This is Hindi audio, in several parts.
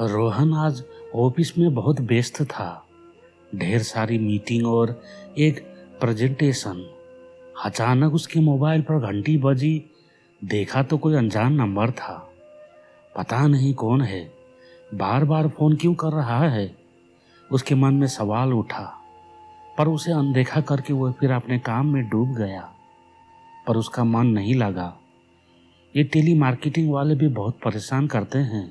रोहन आज ऑफिस में बहुत व्यस्त था। ढेर सारी मीटिंग और एक प्रेजेंटेशन। अचानक उसके मोबाइल पर घंटी बजी। देखा तो कोई अनजान नंबर था। पता नहीं कौन है, बार बार फोन क्यों कर रहा है। उसके मन में सवाल उठा, पर उसे अनदेखा करके वह फिर अपने काम में डूब गया। पर उसका मन नहीं लगा। ये टेली मार्केटिंग वाले भी बहुत परेशान करते हैं।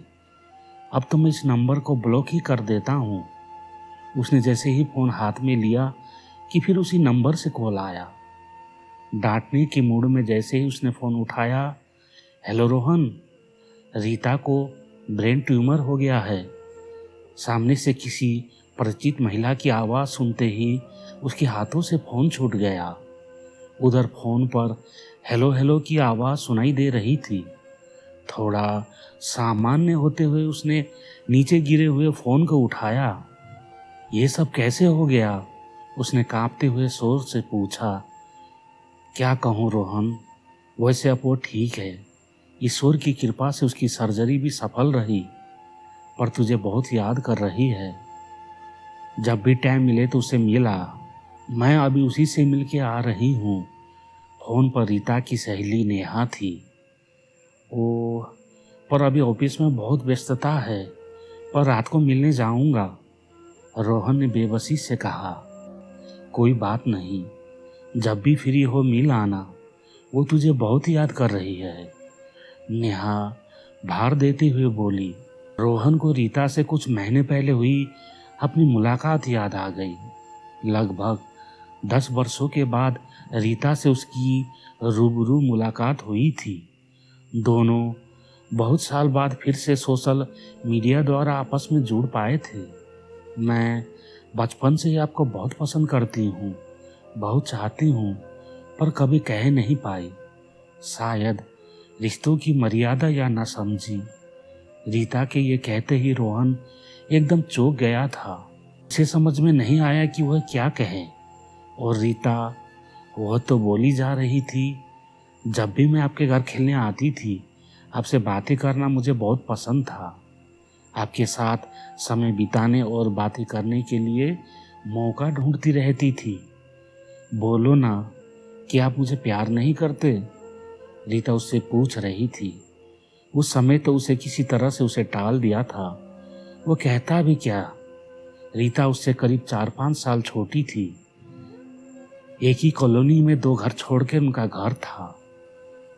अब तो मैं इस नंबर को ब्लॉक ही कर देता हूँ। उसने जैसे ही फोन हाथ में लिया कि फिर उसी नंबर से कॉल आया। डांटने के मूड में जैसे ही उसने फोन उठाया, हेलो रोहन, रीता को ब्रेन ट्यूमर हो गया है। सामने से किसी परिचित महिला की आवाज़ सुनते ही उसके हाथों से फोन छूट गया। उधर फोन पर हेलो हेलो की आवाज़ सुनाई दे रही थी। थोड़ा सामान्य होते हुए उसने नीचे गिरे हुए फोन को उठाया। ये सब कैसे हो गया? उसने कांपते हुए शोर से पूछा। क्या कहूँ रोहन, वैसे अब वो ठीक है। ईश्वर की कृपा से उसकी सर्जरी भी सफल रही, पर तुझे बहुत याद कर रही है। जब भी टाइम मिले तो उसे मिला। मैं अभी उसी से मिल के आ रही हूँ। फोन पर रीता की सहेली नेहा थी। ओ, पर अभी ऑफिस में बहुत व्यस्तता है, पर रात को मिलने जाऊंगा, रोहन ने बेबसी से कहा। कोई बात नहीं, जब भी फ्री हो मिल आना, वो तुझे बहुत याद कर रही है, नेहा भार देते हुए बोली। रोहन को रीता से कुछ महीने पहले हुई अपनी मुलाकात याद आ गई। लगभग 10 वर्षों के बाद रीता से उसकी रूबरू मुलाकात हुई थी। दोनों बहुत साल बाद फिर से सोशल मीडिया द्वारा आपस में जुड़ पाए थे। मैं बचपन से ही आपको बहुत पसंद करती हूँ, बहुत चाहती हूँ, पर कभी कह नहीं पाई। शायद रिश्तों की मर्यादा या ना समझी। रीता के ये कहते ही रोहन एकदम चौंक गया था। उसे समझ में नहीं आया कि वह क्या कहे। और रीता, वह तो बोली जा रही थी, जब भी मैं आपके घर खेलने आती थी, आपसे बातें करना मुझे बहुत पसंद था। आपके साथ समय बिताने और बातें करने के लिए मौका ढूंढती रहती थी। बोलो ना कि आप मुझे प्यार नहीं करते, रीता उससे पूछ रही थी। उस समय तो उसे किसी तरह से उसे टाल दिया था। वो कहता भी क्या। रीता उससे करीब 4-5 साल छोटी थी। एक ही कॉलोनी में 2 घर छोड़कर उनका घर था।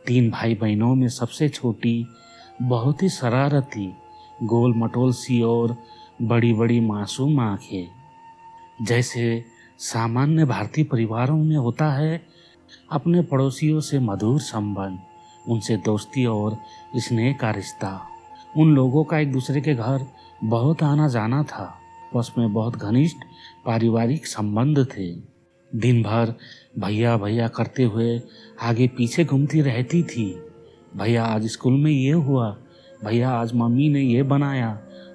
3 भाई बहनों में सबसे छोटी बहुत ही शरारती, गोल मटोल सी और बड़ी बड़ी मासूम आंखें। जैसे सामान्य भारतीय परिवारों में होता है, अपने पड़ोसियों से मधुर संबंध, उनसे दोस्ती और स्नेह का रिश्ता। उन लोगों का एक दूसरे के घर बहुत आना जाना था। आपस में बहुत घनिष्ठ पारिवारिक संबंध थे। दिन भर भैया भैया करते हुए आगे पीछे घूमती रहती थी। भैया आज स्कूल में ये हुआ, भैया आज मम्मी ने ये बनाया,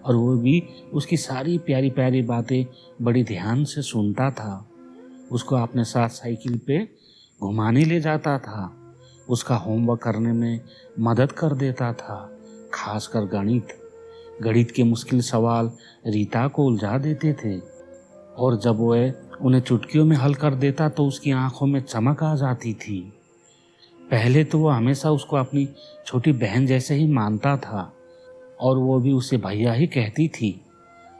और वो भी उसकी सारी प्यारी प्यारी बातें बड़ी ध्यान से सुनता था। उसको अपने साथ साइकिल पे घुमाने ले जाता था। उसका होमवर्क करने में मदद कर देता था, खासकर गणित के मुश्किल सवाल रीता को उलझा देते थे। और जब वह उन्हें चुटकियों में हल कर देता तो उसकी आंखों में चमक आ जाती थी। पहले तो वह हमेशा उसको अपनी छोटी बहन जैसे ही मानता था, और वो भी उसे भैया ही कहती थी।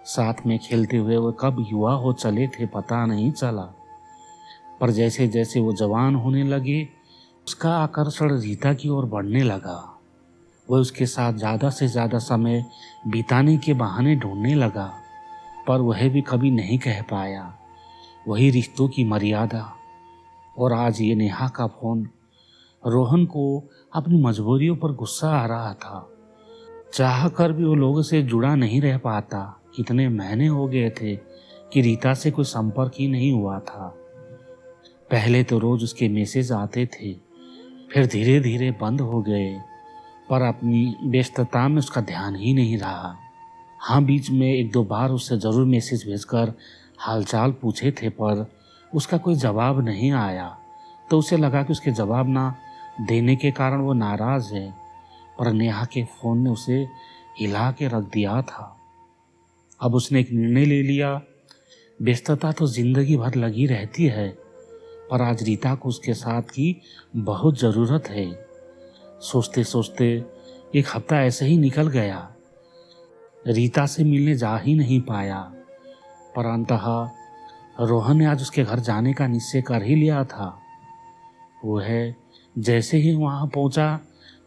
साथ में खेलते हुए वो कब युवा हो चले थे पता नहीं चला। पर जैसे जैसे वो जवान होने लगे, उसका आकर्षण रीता की ओर बढ़ने लगा। वह उसके साथ ज़्यादा से ज़्यादा समय बिताने के बहाने ढूंढने लगा, पर वह भी कभी नहीं कह पाया। वही रिश्तों की मर्यादा। और आज ये नेहा का फोन रोहन को अपनी मजबूरियों पर गुस्सा आ रहा था। चाह कर भी वो लोगों से जुड़ा नहीं रह पाता। इतने महीने हो गए थे कि रीता से कोई संपर्क ही नहीं हुआ था। पहले तो रोज उसके मैसेज आते थे, फिर धीरे धीरे बंद हो गए, पर अपनी व्यस्तता में उसका ध्यान ही नहीं रहा। हाँ, बीच में 1-2 बार उससे ज़रूर मैसेज भेजकर हालचाल पूछे थे, पर उसका कोई जवाब नहीं आया। तो उसे लगा कि उसके जवाब ना देने के कारण वो नाराज़ है। पर नेहा के फ़ोन ने उसे हिला के रख दिया था। अब उसने एक निर्णय ले लिया। व्यस्तता तो जिंदगी भर लगी रहती है, पर आज रीता को उसके साथ की बहुत ज़रूरत है। सोचते सोचते एक हफ्ता ऐसे ही निकल गया। रीता से मिलने जा ही नहीं पाया, पर अंततः रोहन ने आज उसके घर जाने का निश्चय कर ही लिया था। वो है जैसे ही वहाँ पहुँचा,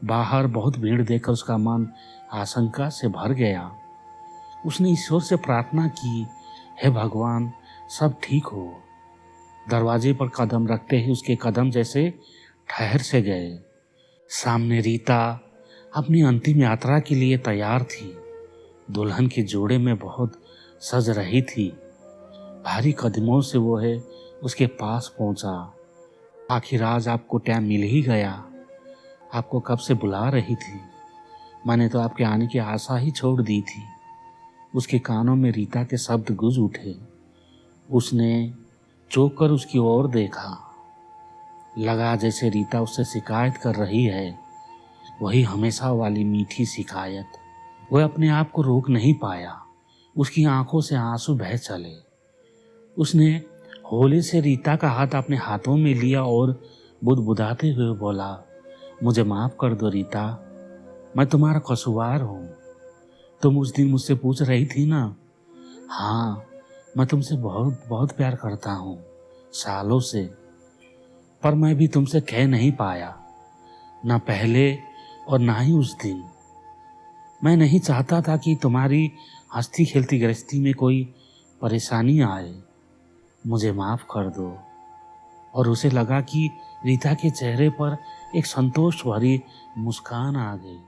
बाहर बहुत भीड़ देखकर उसका मन आशंका से भर गया। उसने ईश्वर से प्रार्थना की, हे भगवान, सब ठीक हो। दरवाजे पर कदम रखते ही उसके कदम जैसे ठहर से गए। सामने रीता अपनी अंतिम यात्रा के लिए तैयार थी। दुल्हन के जोड़े में बहुत सज रही थी। भारी कदमों से वो है उसके पास पहुंचा। आखिर आज आपको टाइम मिल ही गया। आपको कब से बुला रही थी। मैंने तो आपके आने की आशा ही छोड़ दी थी। उसके कानों में रीता के शब्द गूंज उठे। उसने चौंक कर उसकी ओर देखा। लगा जैसे रीता उससे शिकायत कर रही है, वही हमेशा वाली मीठी शिकायत। वह अपने आप को रोक नहीं पाया। उसकी आंखों से आंसू बह चले। उसने होले से रीता का हाथ अपने हाथों में लिया और बुदबुदाते हुए बोला, मुझे माफ कर दो रीता, मैं तुम्हारा कसूरवार हूँ। तुम उस दिन मुझसे पूछ रही थी ना। हाँ, मैं तुमसे बहुत बहुत प्यार करता हूँ, सालों से। पर मैं भी तुमसे कह नहीं पाया, ना पहले और ना ही उस दिन। मैं नहीं चाहता था कि तुम्हारी हंसती खेलती गृहस्थी में कोई परेशानी आए। मुझे माफ कर दो। और उसे लगा कि रीता के चेहरे पर एक संतोष भरी मुस्कान आ गई।